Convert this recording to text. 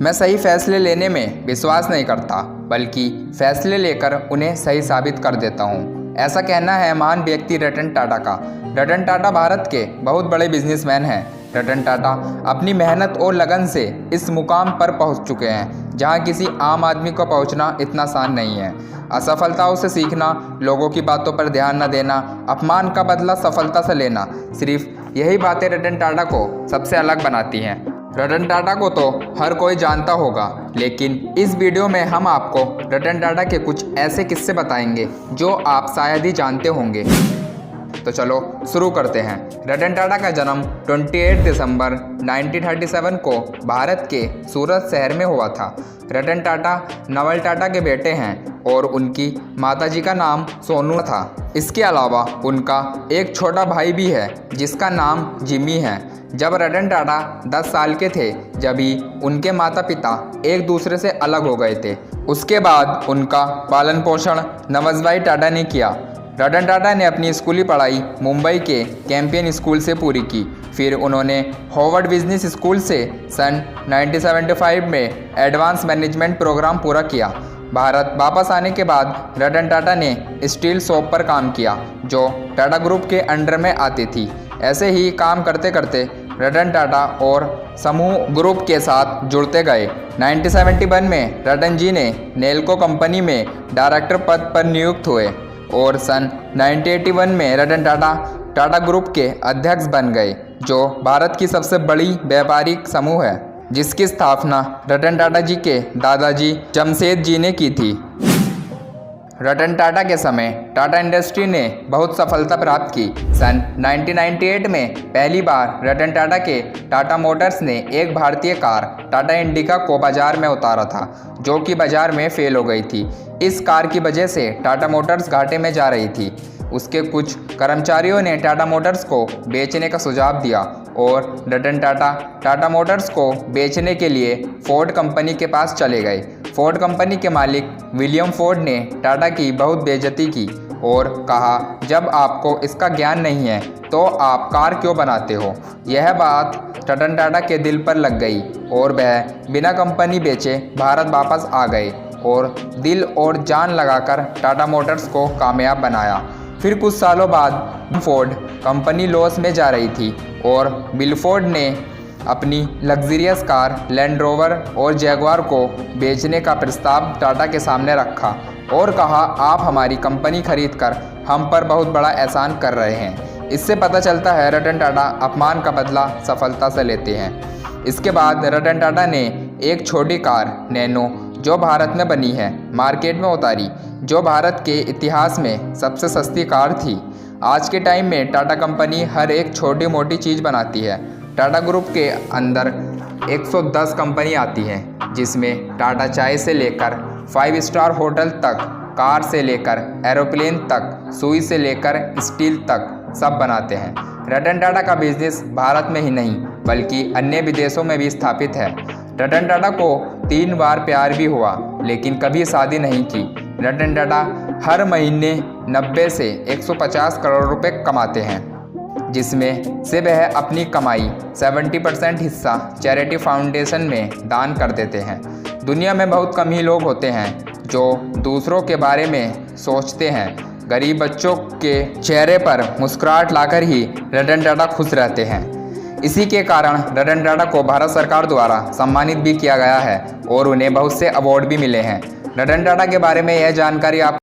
मैं सही फैसले लेने में विश्वास नहीं करता, बल्कि फैसले लेकर उन्हें सही साबित कर देता हूँ। ऐसा कहना है महान व्यक्ति रतन टाटा का। रतन टाटा भारत के बहुत बड़े बिजनेसमैन हैं। रतन टाटा अपनी मेहनत और लगन से इस मुकाम पर पहुंच चुके हैं जहां किसी आम आदमी को पहुंचना इतना आसान नहीं है। असफलताओं से सीखना, लोगों की बातों पर ध्यान न देना, अपमान का बदला सफलता से लेना, सिर्फ यही बातें रतन टाटा को सबसे अलग बनाती हैं। रतन टाटा को तो हर कोई जानता होगा, लेकिन इस वीडियो में हम आपको रतन टाटा के कुछ ऐसे किस्से बताएंगे जो आप शायद ही जानते होंगे। तो चलो शुरू करते हैं। रतन टाटा का जन्म 28 दिसंबर 1937 को भारत के सूरत शहर में हुआ था। रतन टाटा नवल टाटा के बेटे हैं और उनकी माताजी का नाम सोनू था। इसके अलावा उनका एक छोटा भाई भी है जिसका नाम जिमी है। जब रतन टाटा 10 साल के थे, जब ही उनके माता पिता एक दूसरे से अलग हो गए थे। उसके बाद उनका पालन पोषण नवजभाई टाटा ने किया। रतन टाटा ने अपनी स्कूली पढ़ाई मुंबई के कैंपियन स्कूल से पूरी की। फिर उन्होंने हार्वर्ड बिजनेस स्कूल से सन 1975 में एडवांस मैनेजमेंट प्रोग्राम पूरा किया। भारत वापस आने के बाद रतन टाटा ने स्टील शॉप पर काम किया जो टाटा ग्रुप के अंडर में आती थी। ऐसे ही काम करते करते रतन टाटा और समूह ग्रुप के साथ जुड़ते गए। 1971 में रतन जी ने नेल्को कंपनी में डायरेक्टर पद पर नियुक्त हुए और सन 1981 में रतन टाटा टाटा ग्रुप के अध्यक्ष बन गए, जो भारत की सबसे बड़ी व्यापारिक समूह है, जिसकी स्थापना रतन टाटा जी के दादाजी जमशेद जी ने की थी। रतन टाटा के समय टाटा इंडस्ट्री ने बहुत सफलता प्राप्त की। सन 1998 में पहली बार रतन टाटा के टाटा मोटर्स ने एक भारतीय कार टाटा इंडिका को बाजार में उतारा था, जो कि बाजार में फेल हो गई थी। इस कार की वजह से टाटा मोटर्स घाटे में जा रही थी। उसके कुछ कर्मचारियों ने टाटा मोटर्स को बेचने का सुझाव दिया और रतन टाटा टाटा मोटर्स को बेचने के लिए फोर्ड कंपनी के पास चले गए। फोर्ड कंपनी के मालिक विलियम फोर्ड ने टाटा की बहुत बेइज्जती की और कहा, जब आपको इसका ज्ञान नहीं है तो आप कार क्यों बनाते हो। यह बात रतन टाटा के दिल पर लग गई और वह बिना कंपनी बेचे भारत वापस आ गए और दिल और जान लगाकर टाटा मोटर्स को कामयाब बनाया। फिर कुछ सालों बाद फोर्ड कंपनी लॉस में जा रही थी और बिलफोर्ड ने अपनी लग्जरियस कार लैंड रोवर और जैगवार को बेचने का प्रस्ताव टाटा के सामने रखा और कहा, आप हमारी कंपनी खरीद कर हम पर बहुत बड़ा एहसान कर रहे हैं। इससे पता चलता है रतन टाटा अपमान का बदला सफलता से लेते हैं। इसके बाद रतन टाटा ने एक छोटी कार नैनो, जो भारत में बनी है, मार्केट में उतारी, जो भारत के इतिहास में सबसे सस्ती कार थी। आज के टाइम में टाटा कंपनी हर एक छोटी मोटी चीज़ बनाती है। टाटा ग्रुप के अंदर 110 कंपनी आती हैं, जिसमें टाटा चाय से लेकर 5 स्टार होटल तक, कार से लेकर एरोप्लेन तक, सुई से लेकर स्टील तक सब बनाते हैं। रतन टाटा का बिजनेस भारत में ही नहीं बल्कि अन्य विदेशों में भी स्थापित है। रतन टाटा को 3 बार प्यार भी हुआ, लेकिन कभी शादी नहीं की। रतन टाटा हर महीने 90 से 150 करोड़ रुपए कमाते हैं, जिसमें से वह अपनी कमाई 70% हिस्सा चैरिटी फाउंडेशन में दान कर देते हैं। दुनिया में बहुत कम ही लोग होते हैं जो दूसरों के बारे में सोचते हैं। गरीब बच्चों के चेहरे पर मुस्कुराहट लाकर ही रतन टाटा खुश रहते हैं। इसी के कारण रतन टाटा को भारत सरकार द्वारा सम्मानित भी किया गया है और उन्हें बहुत से अवार्ड भी मिले हैं। रतन टाटा के बारे में यह जानकारी आप